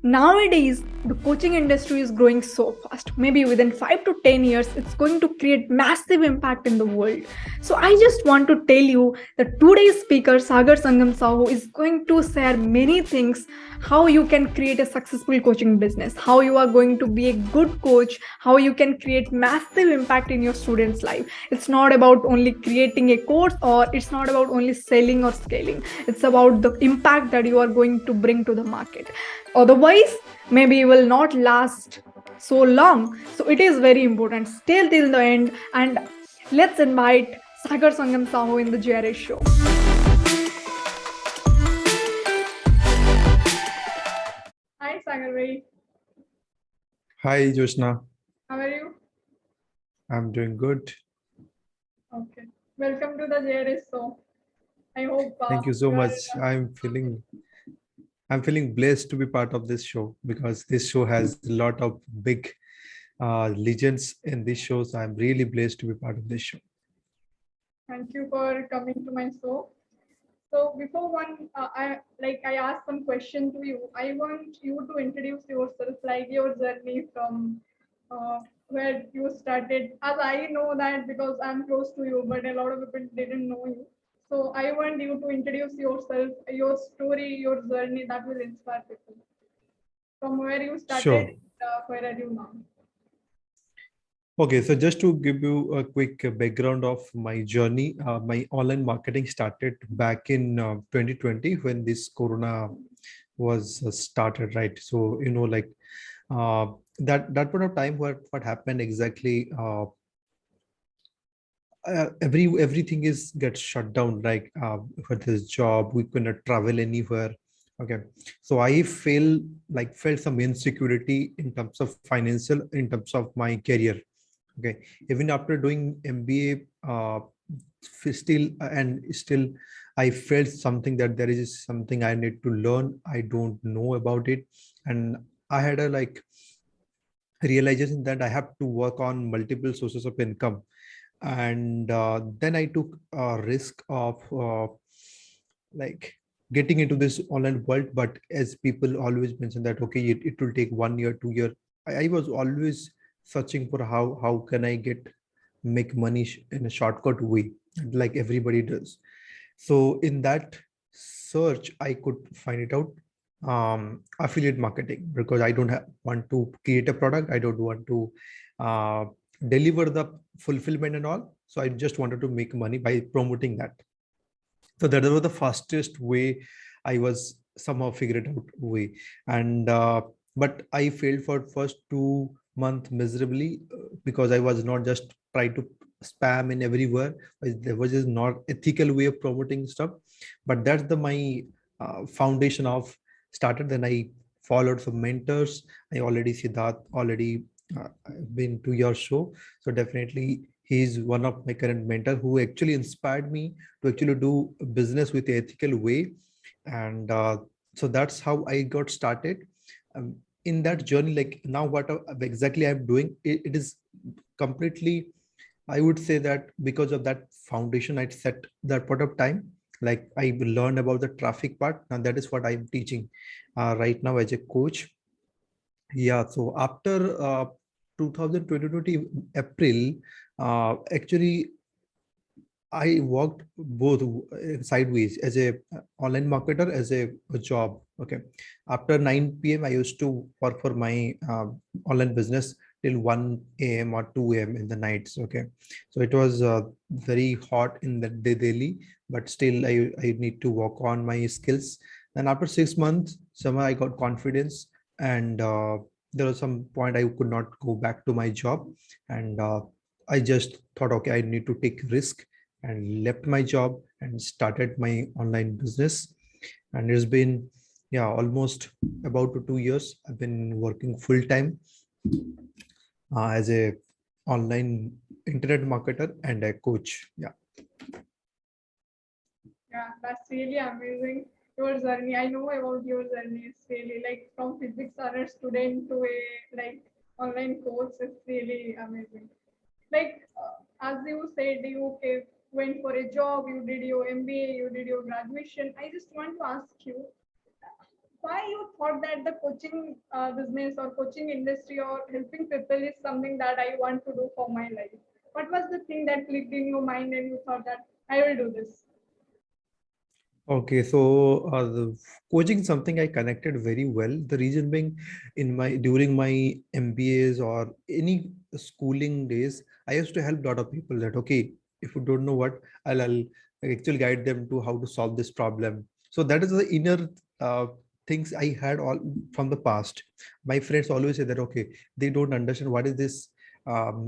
Nowadays, the coaching industry is growing so fast. Maybe within 5 to 10 years, it's going to create massive impact in the world. So I just want to tell you that today's speaker, Sagar Sangam Sahu, is going to share many things, how you can create a successful coaching business, how you are going to be a good coach, how you can create massive impact in your students' life. It's not about only creating a course, or it's not about only selling or scaling. It's about the impact that you are going to bring to the market. Otherwise, maybe you will not last so long. So it is very important. Stay till the end, and let's invite Sagar Sangam Sahu in the JRS show. Hi Sagar bhai. Hi, Jyotsna. How are you? I'm doing good. Okay. Welcome to the JRS show. I hope Thank you so you are. much. I'm feeling blessed to be part of this show because this show has a lot of big legends in this show. So I'm really blessed to be part of this show. Thank you for coming to my show. So before I ask some question to you. I want you to introduce yourself, like your journey from where you started. As I know that because I'm close to you, but a lot of people didn't know you. So I want you to introduce yourself, your story, your journey that will inspire people. From where you started, Sure. where are you now? Okay, so just to give you a quick background of my journey, my online marketing started back in 2020 when this Corona was started, right? So, like uh, that point of time, what happened exactly? Everything is gets shut down, like for this job we cannot travel anywhere. Okay, so I felt some insecurity in terms of financial, in terms of my career. Okay, even after doing MBA, still I felt something that there is something I need to learn, I don't know about it. And I had a realization that I have to work on multiple sources of income. And then I took a risk of like getting into this online world. But as people always mention that okay, it will take 1 year, 2 year, I was always searching for how can I make money in a shortcut way, like everybody does. So in that search I could find it out, affiliate marketing, because I don't want to create a product, I don't want to uh, deliver the fulfillment and all. So I just wanted to make money by promoting that. So that was the fastest way I was somehow figured out way. And but I failed for first 2 months miserably, because I was not just try to spam in everywhere. There was just not ethical way of promoting stuff. But that's the my foundation of started. Then I followed some mentors. I already see that already been to your show. So definitely he's one of my current mentor who actually inspired me to actually do business with the ethical way. And so that's how I got started. In that journey, like now what exactly I'm doing, it is completely, I would say that because of that foundation I set that point of time, like I learned about the traffic part, and that is what I'm teaching right now as a coach. Yeah, so after 2020 April, actually I worked both sideways as a online marketer, as a job. Okay, after 9 p.m. I used to work for my online business till 1 a.m. or 2 a.m. in the nights. Okay, so it was very hot in the day daily, but still I need to work on my skills. Then after 6 months, somehow I got confidence, and there was some point I could not go back to my job, and I just thought, okay, I need to take risk, and left my job and started my online business. And it's been, yeah, almost about 2 years I've been working full time as a online internet marketer and a coach. Yeah. Yeah, that's really amazing. Your journey, I know about your journey. It's really like from physics honor student to a like online course. It's really amazing. Like as you said, you went for a job, you did your MBA, you did your graduation. I just want to ask you, why you thought that the coaching business or coaching industry or helping people is something that I want to do for my life? What was the thing that clicked in your mind and you thought that I will do this? Okay, so the coaching is something I connected very well. The reason being, in my during my MBAs or any schooling days, I used to help a lot of people. That okay, if you don't know what, I'll actually guide them to how to solve this problem. So that is the inner things I had all from the past. My friends always say that okay, they don't understand what is this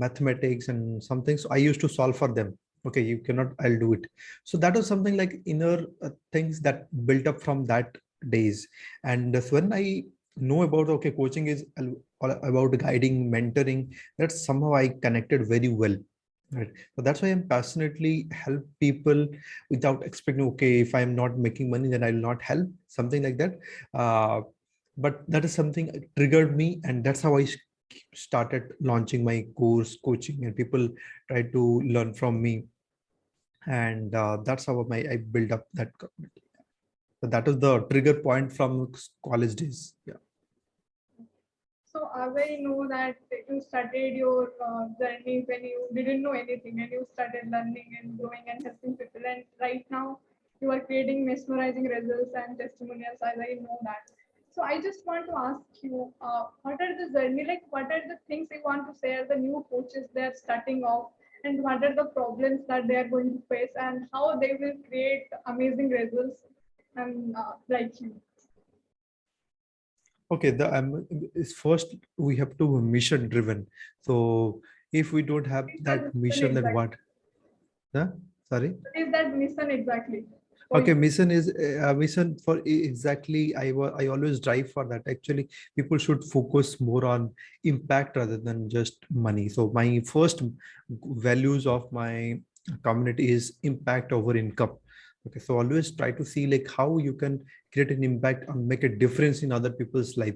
mathematics and something. So I used to solve for them. Okay, you cannot, I'll do it. So that was something like inner things that built up from that days. And so when I know about okay, coaching is all about guiding, mentoring, that's somehow I connected very well, right? So that's why I'm passionately help people without expecting okay, if I'm not making money then I'll not help, something like that. uh, but that is something triggered me, and that's how I started launching my course coaching, and people try to learn from me. And that's how I built up that community. So that was the trigger point from college days. Yeah. So as I know that you started your journey when you didn't know anything and you started learning and growing and helping people, and right now you are creating mesmerizing results and testimonials, as I know that. So I just want to ask you, what are the journey, like what are the things you want to share the new coaches they are starting off, and what are the problems that they are going to face, and how they will create amazing results and like you. Okay. The is first we have to mission driven. So if we don't have What is that that mission mission, then exactly? what? Huh? Sorry. What is that mission exactly for Okay, you? mission is mission for exactly. I always drive for that. Actually, people should focus more on impact rather than just money. So my first values of my community is impact over income. Okay, so always try to see like how you can create an impact and make a difference in other people's life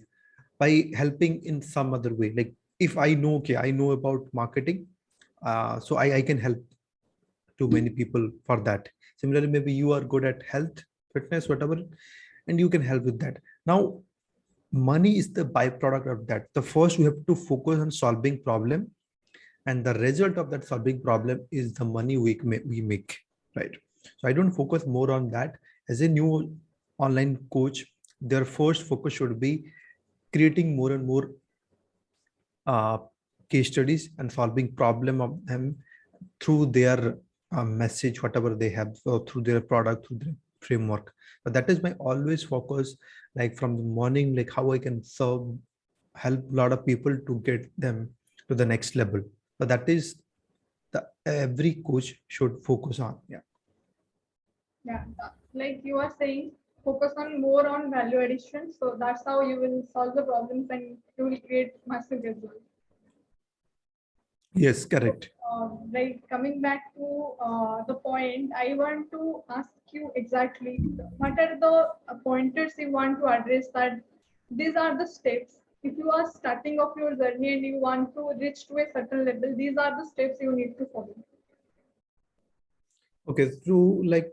by helping in some other way. Like if I know, okay, I know about marketing, so I can help to many people for that. Similarly, maybe you are good at health, fitness, whatever, and you can help with that. Now money is the byproduct of that. The first we have to focus on solving problem, and the result of that solving problem is the money we make, right? So I don't focus more on that. As a new online coach, their first focus should be creating more and more uh, case studies and solving problem of them through their message, whatever they have, so through their product, through their framework. But that is my always focus, like from the morning, like how I can serve, help a lot of people to get them to the next level. But that is the every coach should focus on. Yeah. Yeah, like you are saying, focus on more on value addition. So that's how you will solve the problems and you will create massive results. Yes, So, correct. like coming back to the point, I want to ask you exactly what are the pointers you want to address, that these are the steps. If you are starting off your journey and you want to reach to a certain level, these are the steps you need to follow. Okay, through like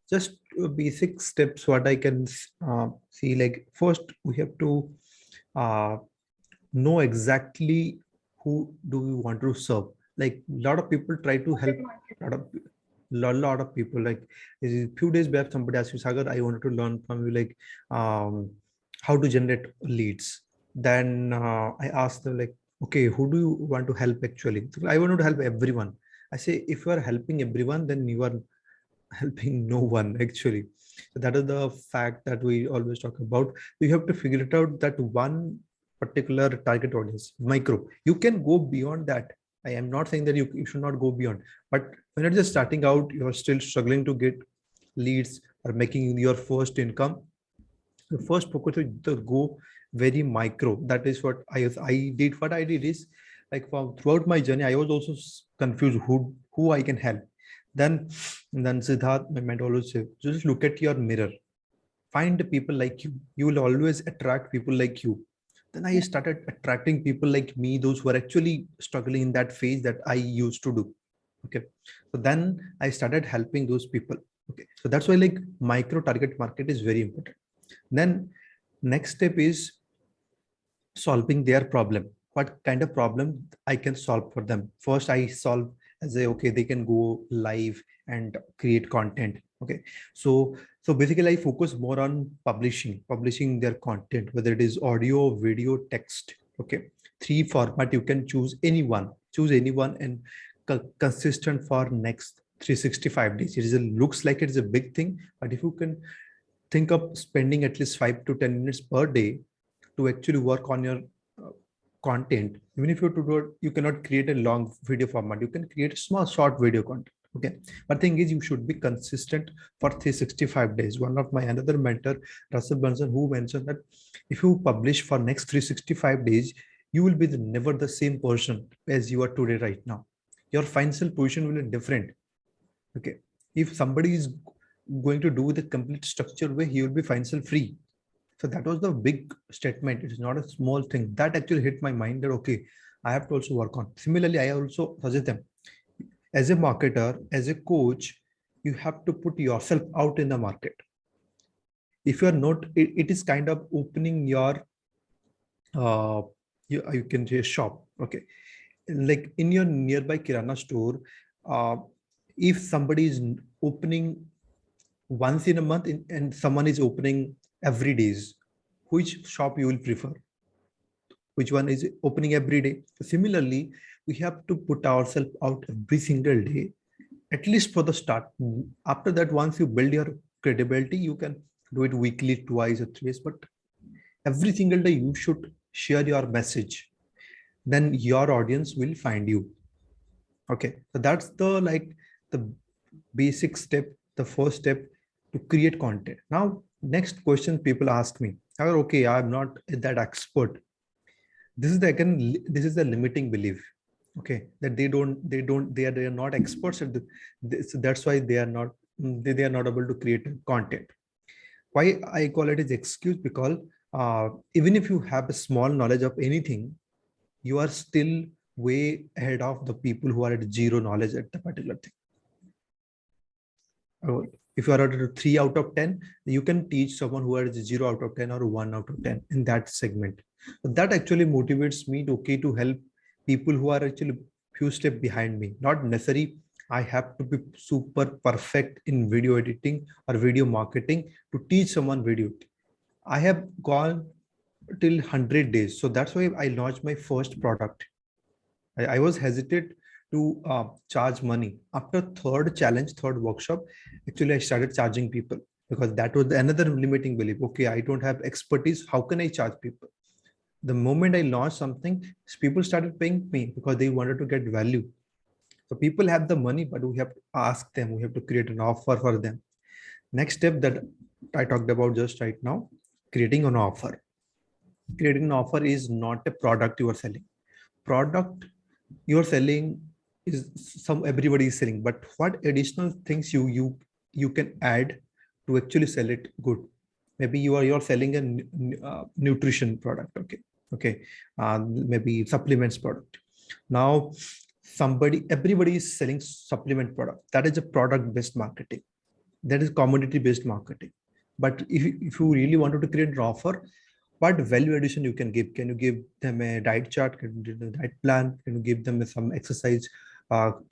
just basic steps, what I can see, like first we have to uh, know exactly who do we want to serve. Like a lot of people try to help Target market. a lot of lot of people. Like a few days back somebody asked me, Sagar, I wanted to learn from you like how to generate leads. Then I asked them like, okay, who do you want to help actually? So I wanted to help everyone. I say if you are helping everyone, then you are helping no one actually. So that is the fact that we always talk about. You have to figure it out, that one particular target audience, micro. You can go beyond that. I am not saying that you should not go beyond, but when you're just starting out, you're still struggling to get leads or making your first income. The first focus is to go very micro. That is what I did. What I did is like throughout my journey, I was also confused who I can help. Then then Siddharth, my mentor, always said, just look at your mirror. Find the people like you. You will always attract people like you. Then I Yeah. started attracting people like me, those who are actually struggling in that phase that I used to do. Okay. So then I started helping those people. Okay. So that's why like micro target market is very important. Then Next step is solving their problem. What kind of problem I can solve for them? First, I solve as a okay, they can go live and create content. Okay, so basically, I focus more on publishing their content, whether it is audio, video, text. Okay, three format you can choose anyone, and consistent for next 365 days. It is looks like it's a big thing, but if you can think of spending at least 5 to 10 minutes per day to actually work on your uh, content. Even if you to do it, you cannot create a long video format, you can create a small short video content. Okay, but thing is you should be consistent for 365 days. One of my another mentor, Russell Brunson, who mentioned that if you publish for next 365 days, you will be never the same person as you are today right now. Your financial position will be different. Okay, if somebody is going to do the complete structured way, he will be financial free. So that was the big statement. It is not a small thing. That actually hit my mind that okay, I have to also work on. Similarly, I also suggest them as a marketer, as a coach, you have to put yourself out in the market. If you are not, it is kind of opening your uh you can say shop. Okay, like in your nearby kirana store, uh if somebody is opening once in a month and someone is opening every days, which shop you will prefer? Which one is opening every day? Similarly, we have to put ourselves out every single day, at least for the start. After that, once you build your credibility, you can do it weekly, twice or thrice, but every single day you should share your message. Then your audience will find you. Okay, so that's the basic step, the first step to create content. Now, next question people ask me, okay, I'm not that expert. This is the again, this is the limiting belief. Okay, that they are not experts at this, that's why they are not they are not able to create content. Why I call it as excuse? Because even if you have a small knowledge of anything, you are still way ahead of the people who are at zero knowledge at the particular thing. If you are at a 3 out of 10, you can teach someone who has 0 out of 10 or 1 out of 10 in that segment. So that actually motivates me to okay to help people who are actually few steps behind me. Not necessarily I have to be super perfect in video editing or video marketing to teach someone video. I have gone till 100 days. So that's why I launched my first product. I was hesitant to charge money. After third challenge, third workshop, actually I started charging people because that was another limiting belief. Okay, I don't have expertise. How can I charge people? The moment I launched something, people started paying me because they wanted to get value. So people have the money, but we have to ask them. We have to create an offer for them. Next step that I talked about just right now, creating an offer. Creating an offer is not a product you are selling. Product you're selling is some everybody is selling, but what additional things you can add to actually sell it good? Maybe you're selling a nutrition product. Okay, maybe supplements product. Now everybody is selling supplement product. That is a product based marketing, that is commodity based marketing. But if you really wanted to create an offer, what value addition you can give? Can you give them a diet chart? Can you give them a diet plan? Can you give them some exercise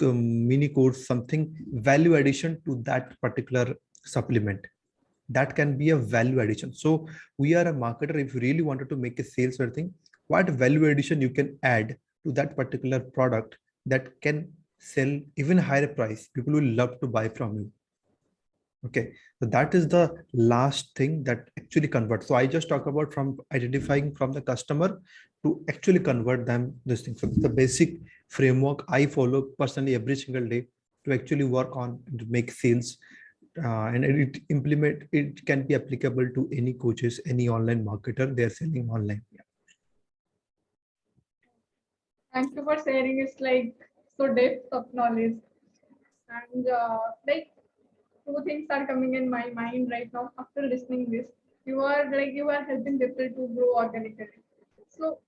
mini course, something value addition to that particular supplement? That can be a value addition. So we are a marketer. If you really wanted to make a sales or thing, what value addition you can add to that particular product that can sell even higher price? People will love to buy from you. Okay, so that is the last thing that actually converts. So I just talk about from identifying from the customer to actually convert them this thing. So the basic framework I follow personally every single day to actually work on to make sales, and it implement it can be applicable to any coaches, any online marketer they are selling online. Yeah. Thank you for sharing. It's like so depth of knowledge. And like two things are coming in my mind right now after listening this. You are helping people to grow organically. So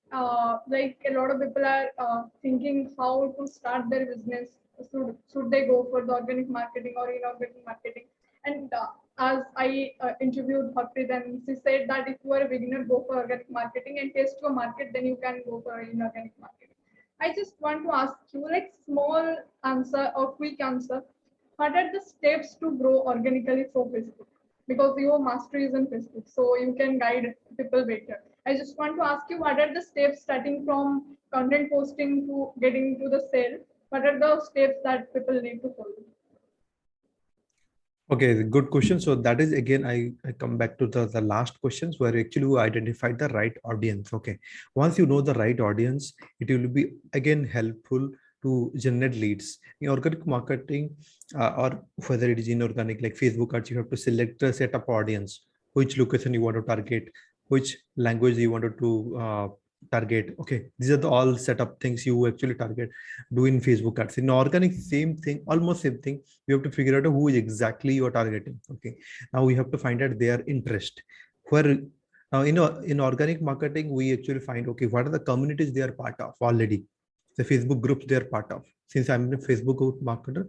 like a lot of people are thinking how to start their business. Should they go for the organic marketing or inorganic marketing? And as I interviewed Harpreet, and she said that if you are a beginner, go for organic marketing and test your market, then you can go for inorganic marketing. I just want to ask you, like small answer or quick answer, what are the steps to grow organically for Facebook? Because your mastery is in Facebook, so you can guide people better. I just want to ask you, what are the steps starting from content posting to getting to the sale? What are the steps that people need to follow? Okay, good question. So that is again, I come back to the last questions where actually you identified the right audience. Okay. Once you know the right audience, it will be again helpful to generate leads. In organic marketing, or whether it is inorganic like Facebook ads, you have to select a set of audience, which location you want to target, which language you wanted to target. Okay. These are the all set up things you actually target, do in Facebook ads. In organic, same thing, almost same thing. We have to figure out who is exactly you are targeting. Okay, now we have to find out their interest. Where now in organic marketing we actually find, okay, what are the communities they are part of already, the Facebook groups they are part of, since I'm a Facebook group marketer,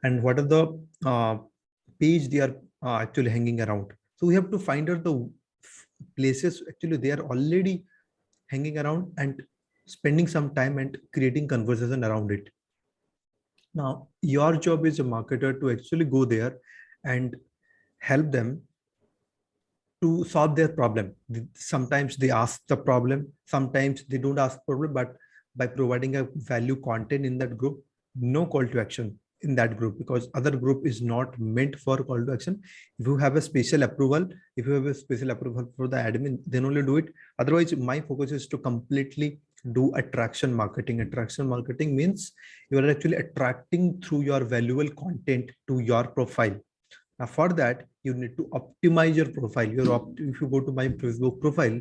and what are the page they are actually hanging around. So we have to find out the places actually they are already hanging around and spending some time and creating conversation around it. Now, your job as a marketer to actually go there and help them to solve their problem. Sometimes they ask the problem, sometimes they don't ask problem, but by providing a value content in that group, no call to action in that group, because other group is not meant for call to action. If you have a special approval, if you have a special approval for the admin, then only do it. Otherwise, my focus is to completely do attraction marketing. Attraction marketing means you are actually attracting through your valuable content to your profile. Now, for that, you need to optimize your profile. If you go to my Facebook profile,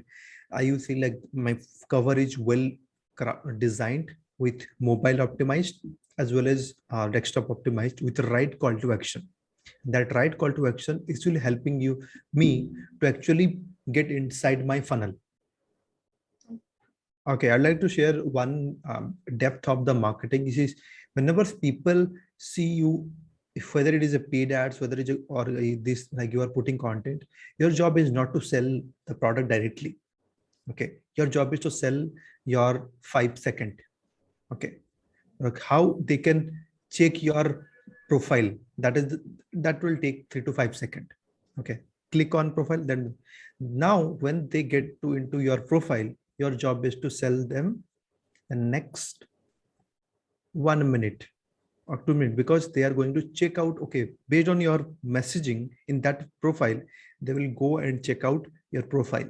you see like my cover is well designed with mobile optimized as well as desktop optimized with the right call to action. That right call to action is really helping me to actually get inside my funnel. Okay, I'd like to share one depth of the marketing. This is whenever people see you, if whether it is a paid ads, whether it's or this like you are putting content, your job is not to sell the product directly. Okay, your job is to sell your 5 second. Okay, like how they can check your profile. That will take 3 to 5 seconds. Okay, click on profile. Then now when they get to into your profile, your job is to sell them the next 1 minute or 2 minutes, because they are going to check out, okay, based on your messaging in that profile, they will go and check out your profile.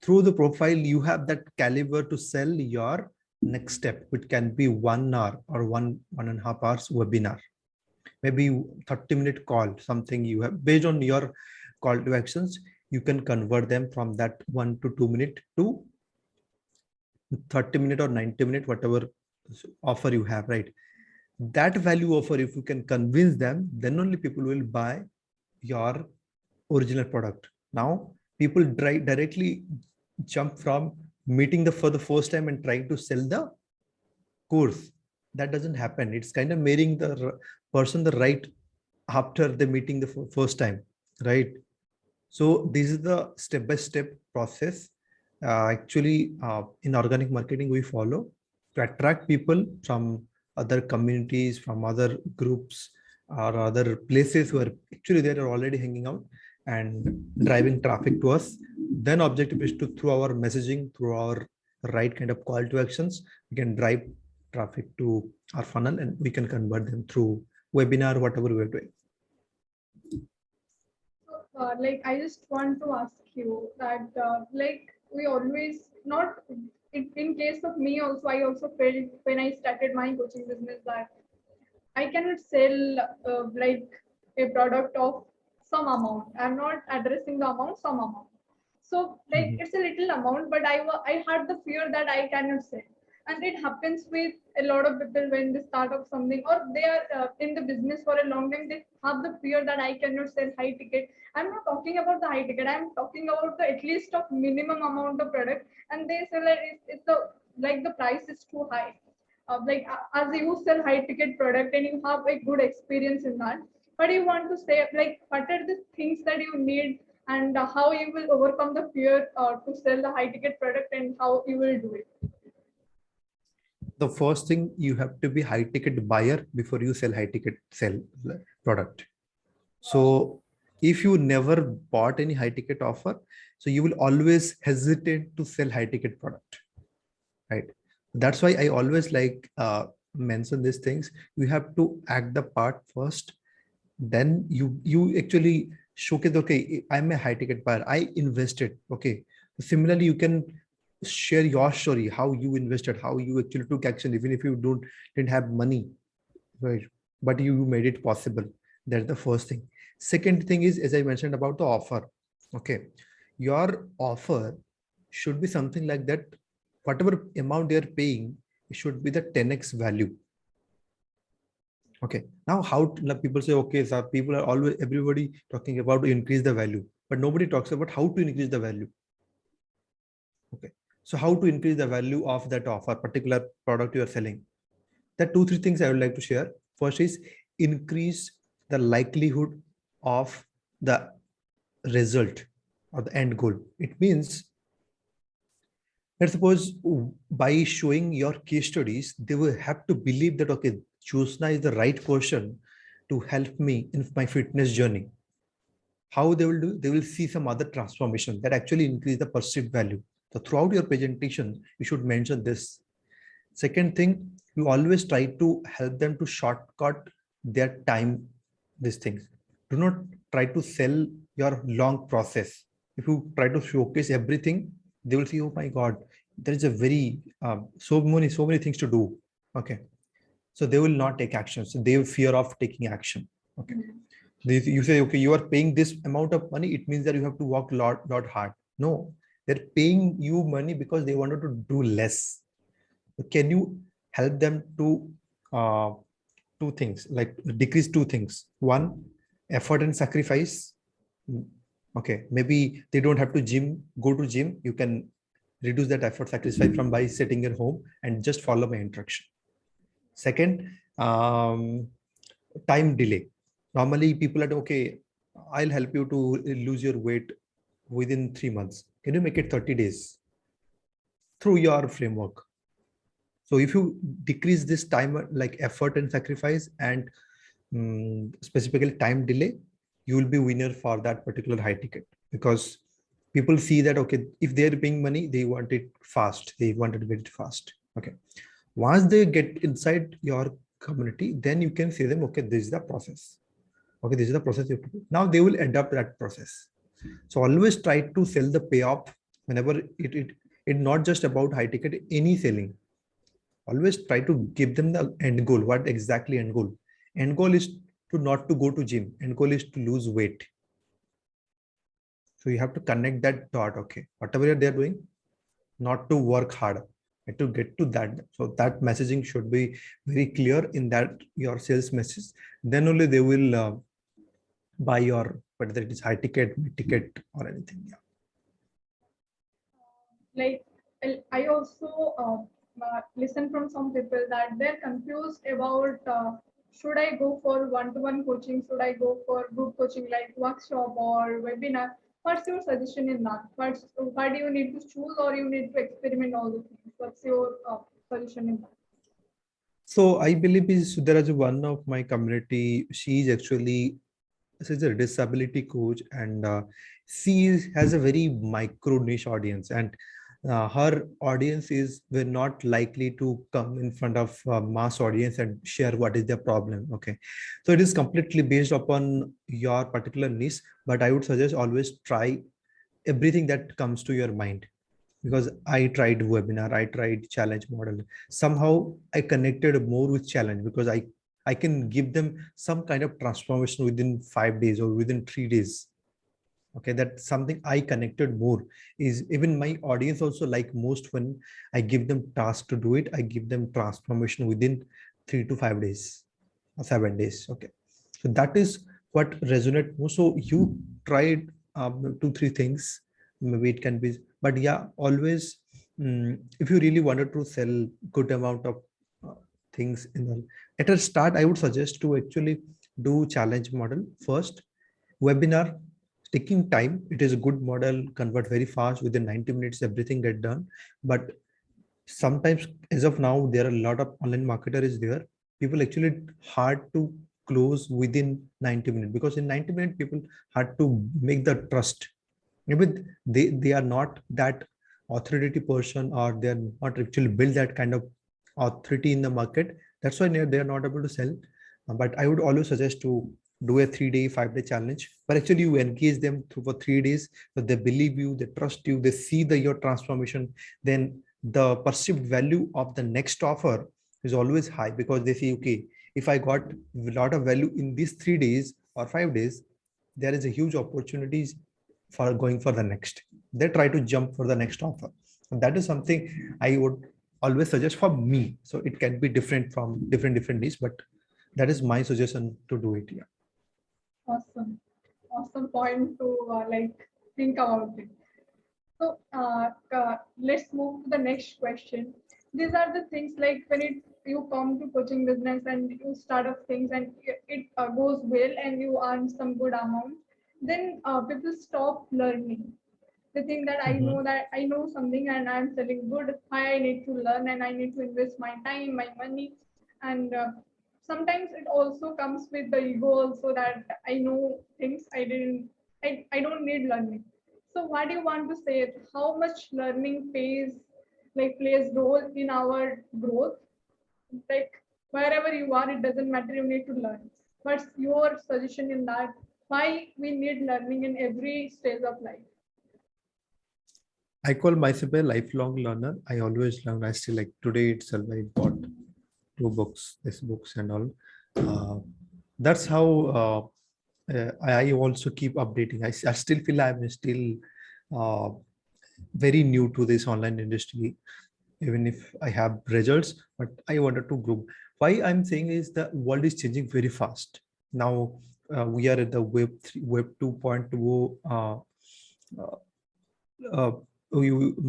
Through the profile, you have that caliber to sell your next step, which can be 1 hour or 1.5 hours webinar, maybe 30-minute call, something you have based on your call to actions. You can convert them from that 1 to 2 minute to 30-minute or 90-minute, whatever offer you have, right? That value offer, if you can convince them, then only people will buy your original product. Now people directly jump from meeting for the first time and trying to sell the course. That doesn't happen. It's kind of marrying the person the right after the meeting the first time, right? So this is the step-by-step process. Actually, in organic marketing, we follow to attract people from other communities, from other groups or other places where actually they are already hanging out and driving traffic to us. Then objective is to, through our messaging, through our right kind of call to actions, we can drive traffic to our funnel and we can convert them through webinar, whatever we're doing. Like I just want to ask you that like we always not in case of me also, I also felt when I started my coaching business that I cannot sell like a product of some amount. I'm not addressing the amount, some amount. So like Mhm. it's a little amount, but I had the fear that I cannot sell, and it happens with a lot of people when they start up something or they are in the business for a long time. They have the fear that I cannot sell high ticket. I'm not talking about the high ticket. I'm talking about the at least of minimum amount of product, and they say that it's the like the price is too high. Like as you sell high ticket product and you have a good experience in that, what do you want to say? Like, what are the things that you need, and how you will overcome the fear to sell the high ticket product, and how you will do it? The first thing, you have to be high ticket buyer before you sell high ticket sell product. So if you never bought any high ticket offer, so you will always hesitate to sell high ticket product, right? That's why I always like mention these things. You have to act the part first, then you actually showcase, okay, I'm a high ticket buyer, I invested. Okay, similarly you can share your story, how you invested, how you actually took action, even if you didn't have money, right? But you made it possible. That's the first thing. Second thing is, as I mentioned about the offer, okay, your offer should be something like that. Whatever amount they are paying, it should be the 10x value. Okay, now like people say, okay, sir, people are always, everybody talking about to increase the value, but nobody talks about how to increase the value. Okay, so how to increase the value of that offer, particular product you are selling? There are 2-3 things I would like to share. First is increase the likelihood of the result or the end goal. It means, let's suppose by showing your case studies, they will have to believe that, okay, Jyotsna is the right person to help me in my fitness journey. How they will do? They will see some other transformation that actually increase the perceived value. So throughout your presentation, you should mention this. Second thing, you always try to help them to shortcut their time, these things. Do not try to sell your long process. If you try to showcase everything, they will see, oh my God, there is a very, so many things to do. Okay. So they will not take action. So they have fear of taking action. Okay. You say, okay, you are paying this amount of money. It means that you have to work lot hard. No, they're paying you money because they wanted to do less. Can you help them to two things, like decrease two things? One, effort and sacrifice. Okay, maybe they don't have to go to gym. You can reduce that effort sacrifice from by sitting at home and just follow my instruction. Second, time delay. Normally people are, okay, I'll help you to lose your weight within 3 months. Can you make it 30 days through your framework? So if you decrease this time, like effort and sacrifice, and specifically time delay, you will be winner for that particular high ticket, because people see that, okay, if they're paying money, they want it fast. They want it very fast. Okay. Once they get inside your community, then you can say them, okay, this is the process. Okay, this is the process you have to do. Now they will adopt that process. So always try to sell the payoff whenever it not just about high ticket, any selling. Always try to give them the end goal. What exactly end goal? End goal is to not to go to gym. End goal is to lose weight. So you have to connect that dot. Okay, whatever they're doing, not to work hard, and to get to that. So that messaging should be very clear in that your sales message. Then only they will buy your, whether it is high ticket, mid ticket, or anything. Yeah. Like, I also listen from some people that they're confused about should I go for one-to-one coaching, should I go for group coaching like workshop or webinar? What's your suggestion in that? Why do you need to choose, or you need to experiment all the things? What's your suggestion in that? So I believe is there is one of my community. She's a disability coach, and has a very micro niche audience, and her audience is we're not likely to come in front of mass audience and share what is their problem. Okay, so it is completely based upon your particular niche, but I would suggest always try everything that comes to your mind, because I tried webinar, I tried challenge model. Somehow I connected more with challenge, because I can give them some kind of transformation within 5 days or within 3 days. Okay, that's something I connected more. Is even my audience also like most, when I give them task to do it, I give them transformation within 3 to 5 days or 7 days. Okay, so that is what resonate most. So you tried 2-3 things, maybe it can be, but yeah, always, if you really wanted to sell good amount of things in the, at a start, I would suggest to actually do challenge model first. Webinar, taking time. It is a good model, convert very fast, within 90 minutes, everything get done. But sometimes, as of now, there are a lot of online marketer is there. People actually hard to close within 90 minutes, because in 90 minutes, people had to make the trust. Maybe they are not that authority person, or they're not actually build that kind of authority in the market. That's why they are not able to sell. But I would always suggest to do a 3-day 5-day challenge, but actually you engage them through for 3 days, so they believe you, they trust you, they see the your transformation. Then the perceived value of the next offer is always high, because they see, okay, if I got a lot of value in these 3 days or 5 days, there is a huge opportunities for going for the next. They try to jump for the next offer. And that is something I would always suggest for me. So it can be different from different needs, but that is my suggestion to do it. Yeah. Awesome. Awesome point to think about it. So let's move to the next question. These are the things like when you come to coaching business and you start up things and it goes well and you earn some good amount, then people stop learning. They think that Mhm. I know something and I'm selling good. Why I need to learn and I need to invest my time, my money, and sometimes it also comes with the ego also that I know things I don't need learning. So what do you want to say? How much learning plays role in our growth? Like wherever you are, it doesn't matter. You need to learn. What's your suggestion in that? Why we need learning in every stage of life? I call myself a lifelong learner. I always learn. I still, like today itself, I bought 2 books, this books and all. That's how I also keep updating. I still feel I'm still uh, very new to this online industry, even if I have results, but I wanted to grow. Why I'm saying is the world is changing very fast. Now we are at the Web 2.0. Uh,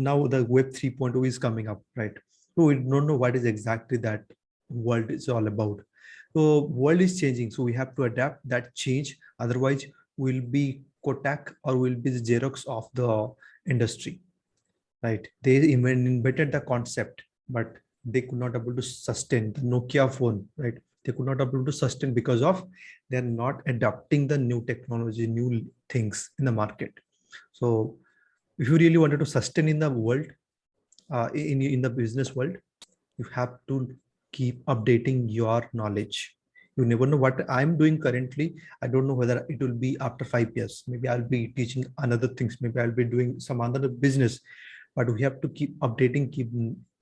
Now the Web 3.0 is coming up, right? So we don't know what is exactly that world is all about. So world is changing, so we have to adapt that change. Otherwise, we'll be Kotak or we'll be the Xerox of the industry, right? They even invented the concept, but they could not able to sustain the Nokia phone, right? They could not able to sustain because of they're not adapting the new technology, new things in the market. So if you really wanted to sustain in the world, in the business world, you have to keep updating your knowledge. You never know what I'm doing currently. I don't know whether it will be after 5 years. Maybe I'll be teaching another things, maybe I'll be doing some other business. But we have to keep updating, keep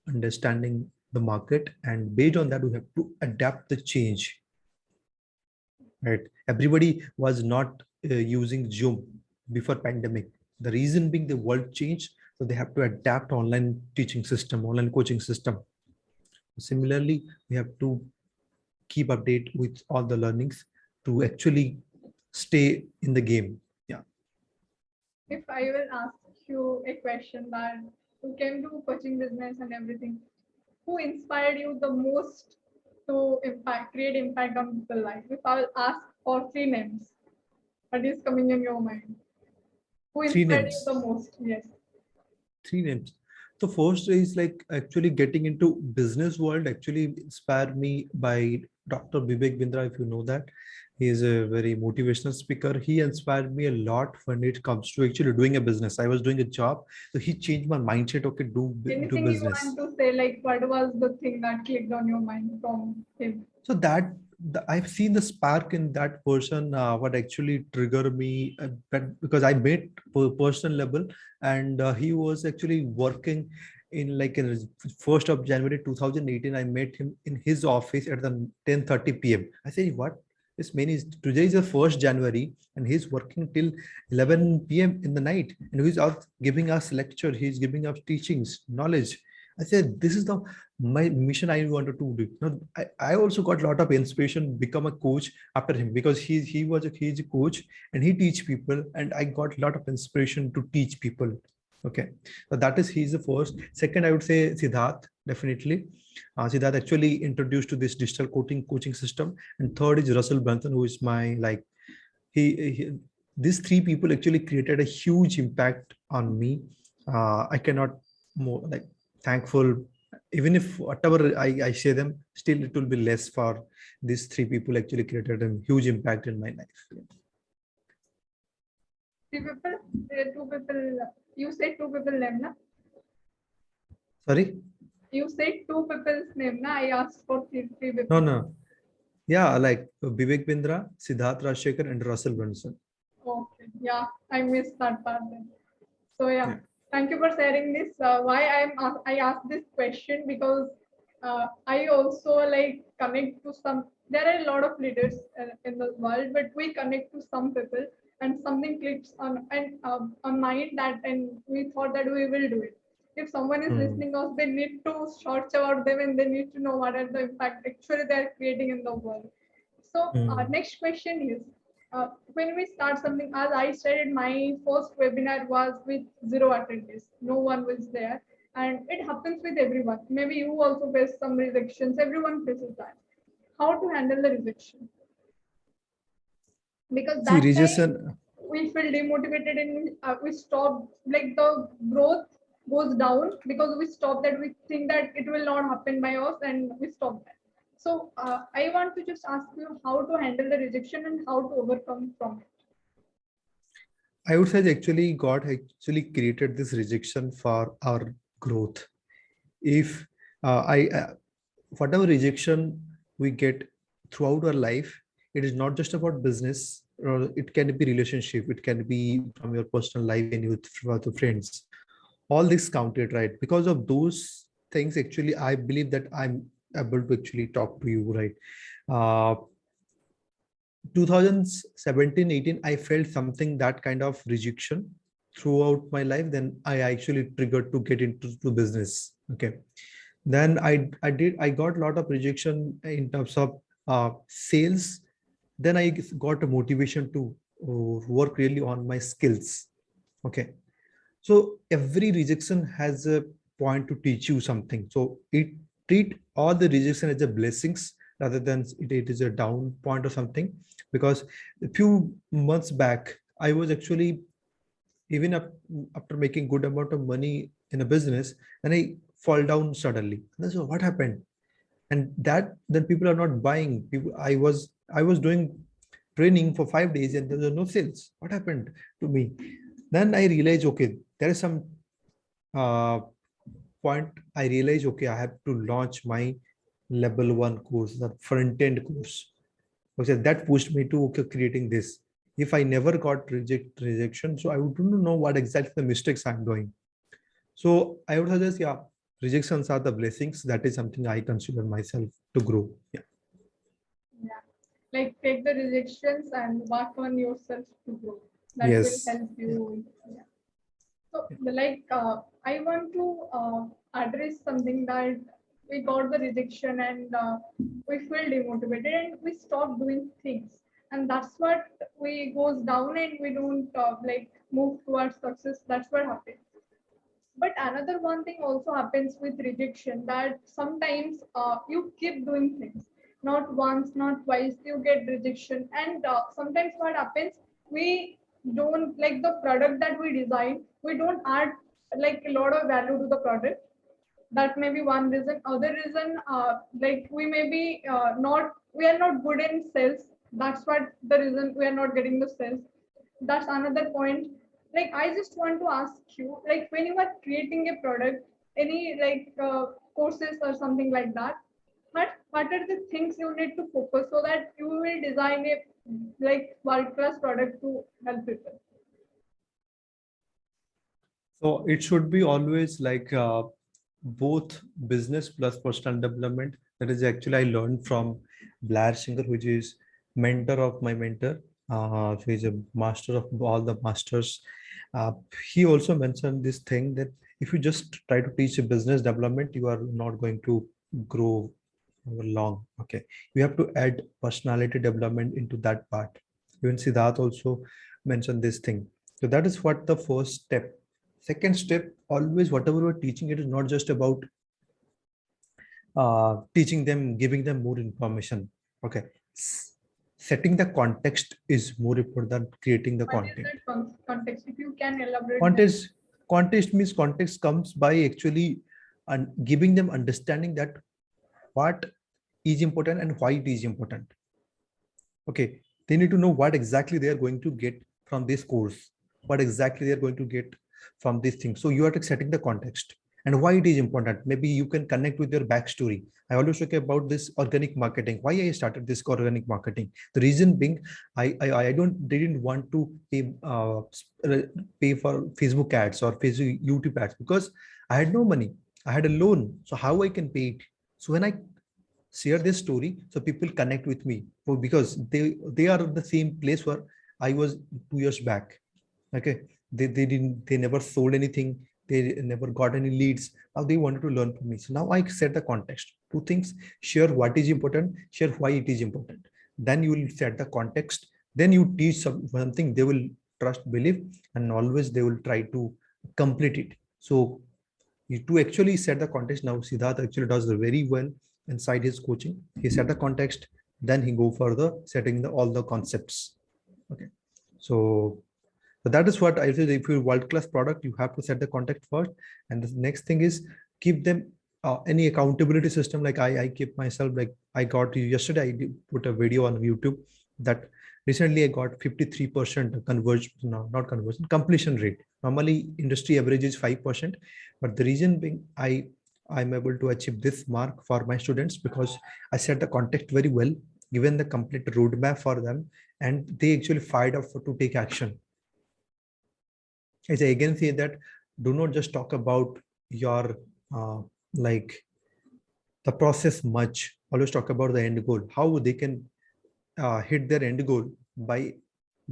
understanding the market, and based on that we have to adapt the change, right? Everybody was not using Zoom before pandemic. The reason being the world changed, so they have to adapt online teaching system, online coaching system. Similarly, we have to keep update with all the learnings to actually stay in the game. Yeah. If I will ask you a question that you came to coaching business and everything, who inspired you the most to create impact on people's life? If I'll ask for three names, what is coming in your mind? Who Three inspired you the names. most? Yes. Three names. So first is like actually getting into business world actually inspired me by Dr. Vivek Bindra, if you know that. He is a very motivational speaker. He inspired me a lot when it comes to actually doing a business. I was doing a job, so he changed my mindset. Okay, do Anything you business. want to say, like what was the thing that clicked on your mind from him? So that I've seen the spark in that person. What actually triggered me, because I met personal level, and he was actually working in like in 1st of January 2018. I met him in his office at the 10:30 p.m. I said, "What? This man is today is the 1st January, and he's working till 11 p.m. in the night, and he's out giving us lecture. He's giving us teachings, knowledge." I said, "This is the my mission I wanted to do." Now, I also got a lot of inspiration become a coach after him, because he's a coach and he teach people, and I got a lot of inspiration to teach people. Okay, so that is he's the first. Second, I would say Siddharth, definitely. Siddharth actually introduced to this digital coaching system. And third is Russell Brunson, who is my like he these three people actually created a huge impact on me. I cannot more like thankful, even if whatever I say them, still it will be less for these three people actually created a huge impact in my life. Three people, two people. You said two people name, na? Sorry. You said two people's name, na? I asked for three No, people. no. Yeah, like Vivek Bindra, Siddharth Rajshekhar, and Russell Brunson. Okay, yeah, I missed that part then. So yeah, Yeah. thank you for sharing this. Why I asked this question because I also like connect to some. There are a lot of leaders in the world, but we connect to some people, and something clicks on mind that, and we thought that we will do it. If someone is Hmm. listening us, they need to search about them and they need to know what are the impact actually they are creating in the world. So Hmm. next question is, when we start something, as I started, my first webinar was with zero attendees. No one was there. And it happens with everyone. Maybe you also face some rejections. Everyone faces that. How to handle the rejection? Because See, that time rejection. we feel demotivated and we stop, like the growth goes down because we stop that, we think that it will not happen by us and we stop that. So I want to just ask you how to handle the rejection and how to overcome from it. I would say that actually God actually created this rejection for our growth. If I whatever rejection we get throughout our life, it is not just about business, or it can be relationship, it can be from your personal life and with friends. All this counted, right? Because of those things, actually, I believe that I'm able to actually talk to you, right? Uh, 2017-18, I felt something that kind of rejection throughout my life. Then I actually triggered to get into to business. Okay. Then I got a lot of rejection in terms of sales. Then I got a motivation to work really on my skills. Okay. So every rejection has a point to teach you something. So it treat all the rejection as a blessings rather than it is a down point or something. Because a few months back, I was actually even after making good amount of money in a business, then I fall down suddenly. And so what happened? And that then people are not buying. I was doing training for 5 days and there was no sales. What happened to me? Then I realized, okay, there is some uh, point. I realized, okay, I have to launch my level one course, the front end course. Okay, that pushed me to okay, creating this. If I never got rejection, so I wouldn't know what exactly the mistakes I'm doing. So I would suggest, yeah, rejections are the blessings. That is something I consider myself to grow. Yeah. Yeah, like take the rejections and work on yourself to grow. That will Yes. help Yeah. you. Yeah. So, like, I want to address something that we got the rejection and we feel demotivated and we stop doing things, and that's what we goes down and we don't like move towards success. That's what happens. But another one thing also happens with rejection, that sometimes you keep doing things, not once, not twice, you get rejection. And sometimes what happens, we don't like the product that we design, we don't add like a lot of value to the product. That may be one reason. Other reason, like we may be not, we are not good in sales. That's what the reason we are not getting the sales. That's another point. Like I just want to ask you, like when you are creating a product, any like courses or something like that, what are the things you need to focus so that you will design a like world class product to help people? So it should be always like both business plus personal development. That is actually I learned from Blair Singer, which is mentor of my mentor. So he's a master of all the masters. Uh, he also mentioned this thing that if you just try to teach a business development, you are not going to grow long. Okay, you have to add personality development into that part. Even Siddharth also mentioned this thing. So that is what the first step Second step, always whatever we're teaching, it is not just about teaching them, giving them more information. Okay. Setting the context is more important than creating the What is content. that context? If you can elaborate that. Context means context comes by actually and giving them understanding that what is important and why it is important. Okay, they need to know what exactly they are going to get from this course, what exactly they are going to get from this thing. So you are setting the context and why it is important. Maybe you can connect with your backstory. I always talk about this organic marketing, why I started this organic marketing. The reason being, I didn't want to pay for Facebook ads or Facebook YouTube ads because I had no money. I had a loan, so how I can pay it? So when I share this story, so people connect with me, because they are at the same place where I was 2 years back. Okay, they never sold anything, they never got any leads. Now they wanted to learn from me, so now I set the context. Two things: share what is important, share why it is important. Then you will set the context, then you teach something, they will trust, believe, and always they will try to complete it. So to actually set the context, now Siddharth actually does very well inside his coaching. He set the context, then he go further setting all the concepts. Okay, so that is what I say. If you're world-class product, you have to set the context first, and the next thing is keep them any accountability system. Like I keep myself, like I got yesterday, I put a video on YouTube that recently I got 53% conversion, no, not conversion, completion rate. Normally industry average is 5%, but the reason being I'm able to achieve this mark for my students because I set the context very well, given the complete roadmap for them, and they actually fired up to take action. As I again say that, do not just talk about your like the process much. Always talk about the end goal, how they can hit their end goal by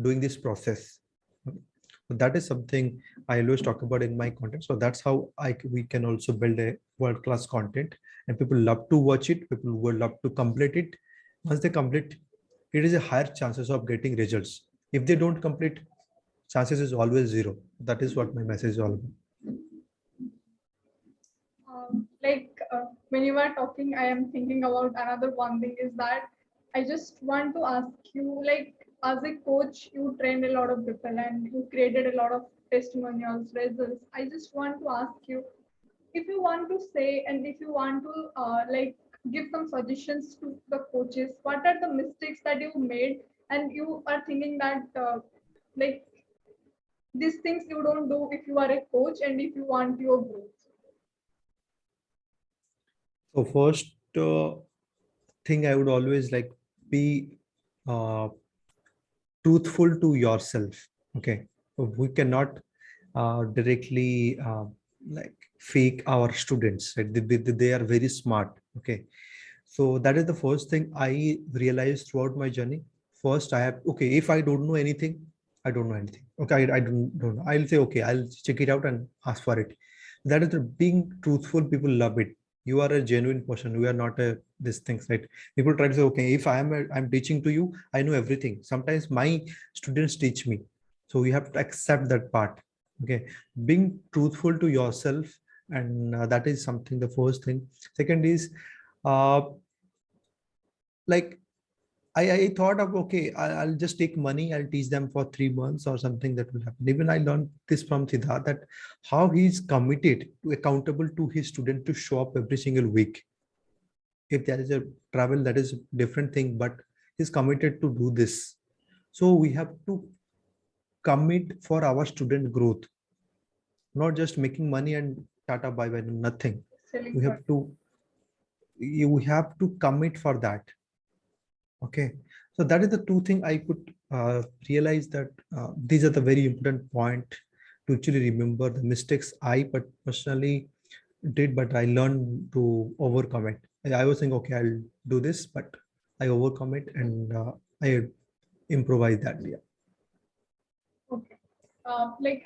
doing this process. So that is something I always talk about in my content. So that's how we can also build a world-class content, and people love to watch it. People will love to complete it. Once they complete, it is a higher chances of getting results. If they don't complete, chances is always zero. That is what my message is all about. When you were talking, I am thinking about another one thing is that I just want to ask you, like, as a coach, you trained a lot of people and you created a lot of testimonials, results. I just want to ask you, if you want to say and if you want to give some suggestions to the coaches, what are the mistakes that you made and you are thinking that like these things you don't do if you are a coach and if you want your growth. So first thing I would always like, be uh, truthful to yourself. Okay, so we cannot directly like fake our students. Right? They are very smart. Okay, so that is the first thing I realized throughout my journey. First, I have, okay, if I don't know anything, I don't know anything. Okay, I don't know. I'll say, okay, I'll check it out and ask for it. That is the being truthful. People love it. You are a genuine person. You are not a this things, right? People try to say, okay, if I'm teaching to you, I know everything. Sometimes my students teach me, so you have to accept that part. Okay, being truthful to yourself, and that is something. The first thing. Second is uh, like I thought of, okay, I'll just take money, I'll teach them for 3 months or something, that will happen. Even I learned this from Siddharth, that how he's committed to accountable to his student to show up every single week. If there is a travel, that is a different thing, but he's committed to do this. So we have to commit for our student growth, not just making money and tata bye bye, nothing. Selling We have product. to, you have to commit for that. Okay, so that is the two thing I could realize, that these are the very important point to actually remember the mistakes I but personally did, but I learned to overcome it. I was saying, okay, I'll do this, but I overcome it, and I improvise that. Yeah. Okay.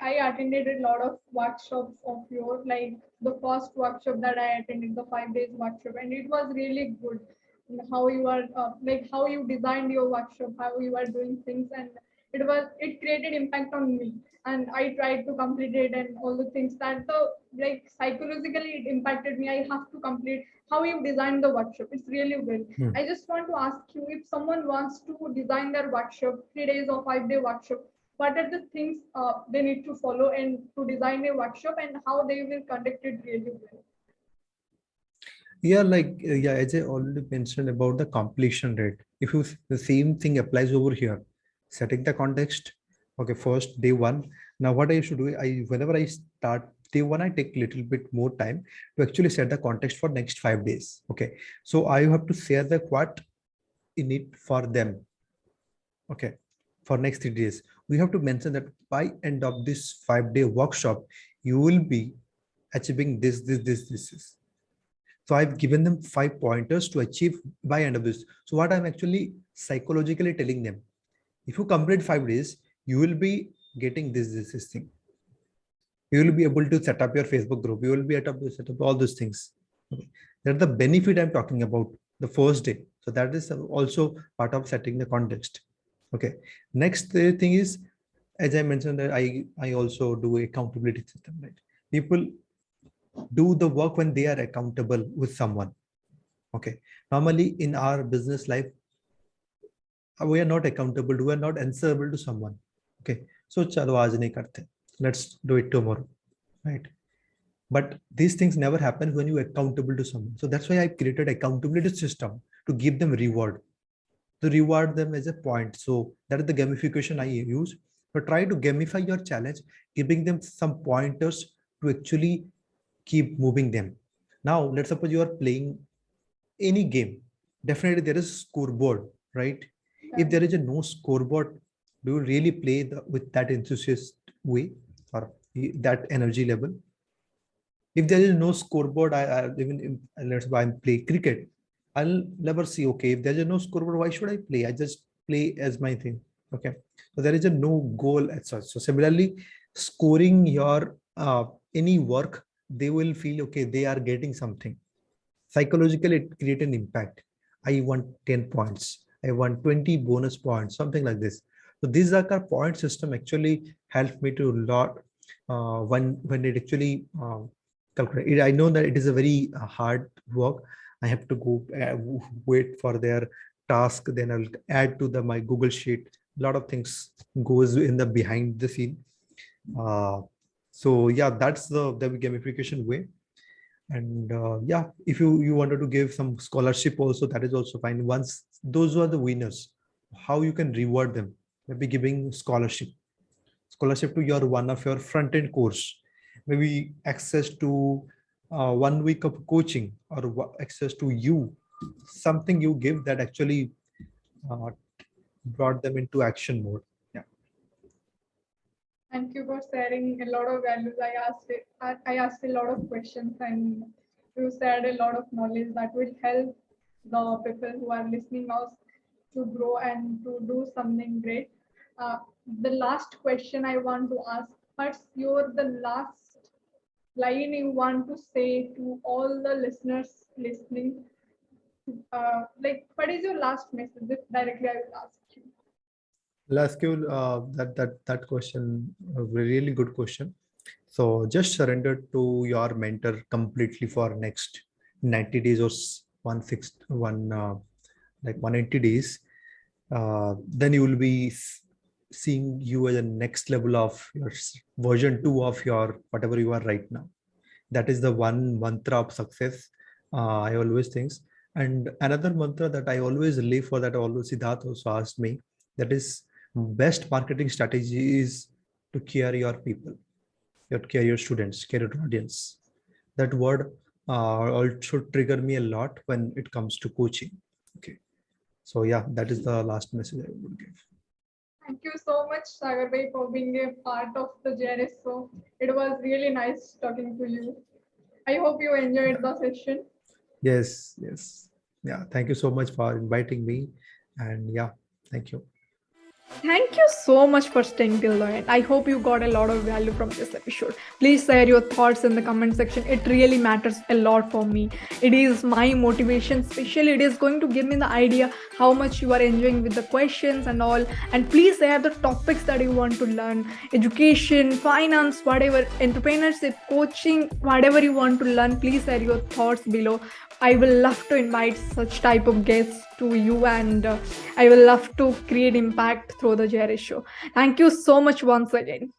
I attended a lot of workshops of yours, like the first workshop that I attended, the 5 days workshop, and it was really good. And how you are, how you designed your workshop, how you are doing things, and it created impact on me, and I tried to complete it, and all the things that the like psychologically it impacted me. I have to complete how you designed the workshop. It's really well. I just want to ask you, if someone wants to design their workshop, 3 days or 5 day workshop, what are the things they need to follow and to design a workshop, and how they will conduct it really well? Yeah, yeah, as I already mentioned about the completion rate. If you the same thing applies over here, setting the context. Okay, first day one. Now what I should do, I whenever I start day one, I take a little bit more time to actually set the context for next 5 days. Okay, so I have to share the what in it for them. Okay, for next 3 days, we have to mention that by end of this 5 day workshop, you will be achieving this. So I've given them 5 pointers to achieve by end of this. So what I'm actually psychologically telling them, if you complete 5 days, you will be getting this thing. You will be able to set up your Facebook group. You will be able to set up all those things. Okay. That's the benefit I'm talking about the first day. So that is also part of setting the context. Okay. Next thing is, as I mentioned, that I also do accountability system. Right. People do the work when they are accountable with someone. Okay. Normally in our business life, we are not accountable. We are not answerable to someone. Okay. So chalo aaj nahi karte. Let's do it tomorrow. Right. But these things never happen when you are accountable to someone. So that's why I created accountability system to give them reward, to reward them as a point. So that is the gamification I use. So try to gamify your challenge, giving them some pointers to actually keep moving them. Now, let's suppose you are playing any game. Definitely there is scoreboard, right? If there is a no scoreboard, do you really play with that enthusiast way or that energy level? If there is no scoreboard, I even let's say I play cricket, I'll never see, okay, if there's a no scoreboard, why should I play? I just play as my thing. Okay. So there is a no goal as such. So similarly, scoring your any work, they will feel okay, they are getting something. Psychologically, it create an impact. I want 10 points. I want 20 bonus points, something like this. So these are our point system actually helped me to a lot when it actually calculate. I know that it is a very hard work. I have to go wait for their task. Then I'll add to my Google sheet. A lot of things goes in the behind the scene. So yeah, that's the gamification way. And yeah, if you wanted to give some scholarship also, that is also fine. Once those are the winners, how you can reward them? Maybe giving scholarship to your one of your front end course, maybe access to 1 week of coaching, or access to you, something you give that actually uh, brought them into action mode. Yeah. Thank you for sharing a lot of values. I asked a lot of questions, and you shared a lot of knowledge that will help the people who are listening us to grow and to do something great. Uh, the last question I want to ask, what's the last line you want to say to all the listeners listening? What is your last message? If directly I will ask you. I'll ask you that question, a really good question. So just surrender to your mentor completely for next 90 days or one fixed one like 180 days. Then you will be seeing you as a next level of your version 2 of your whatever you are right now. That is the one mantra of success. I always think. And another mantra that I always live for, that always Siddharth also asked me, that is best marketing strategy is to care your people, your care your students, care your audience. That word also trigger me a lot when it comes to coaching. Okay. So yeah, that is the last message I would give. Thank you so much, Sagar bhai, for being a part of the JNS. So it was really nice talking to you. I hope you enjoyed the session. Yes, yes. Yeah. Thank you so much for inviting me. And yeah, thank you. Thank you so much for staying till the end. I hope you got a lot of value from this episode. Please share your thoughts in the comment section. It really matters a lot for me. It is my motivation, especially it is going to give me the idea how much you are enjoying with the questions and all. And please share the topics that you want to learn: education, finance, whatever, entrepreneurship, coaching, whatever you want to learn. Please share your thoughts below. I will love to invite such type of guests to you, and I will love to create impact through the Jerry Show. Thank you so much once again.